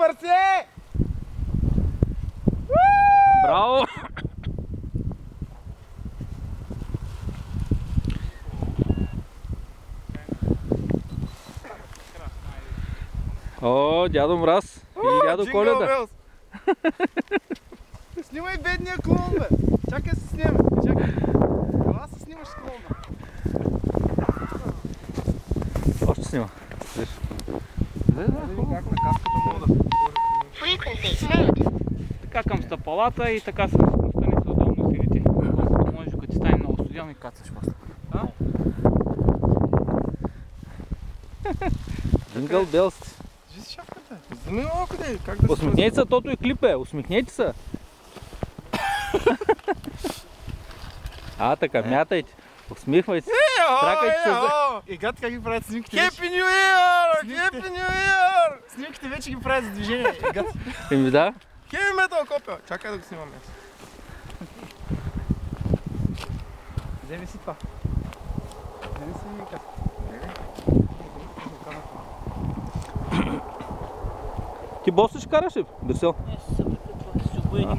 парце! Браво! О, дядо Мраз и дядо Коледа. Снимай бедния клон, бе! Чакай се снима, чакай. Ела се снимаш с клона. Още снима. Виж. Как на каската мога да... Така към стъпалата и така се настанете удобно сидите. Може като ти стане много студено и кацаш после. Джингъл Белс. Виж шапката. Замина малко да е. Как да се... Усмихнете се, тото и клип е. Усмихнете се. Така, мятайте. Усмихвайте се. Тракайте се за... И гад как ги правят снимките? Happy New Year! Happy New Year! Снимките вече ги правят за движение. Еми да. Heavy metal копия. Чакай да го снимаме. Вземи си това. Вземи си ми каска. Ти бос ли ще караш ли, Брюсел? Не, ще се припитва, ще го един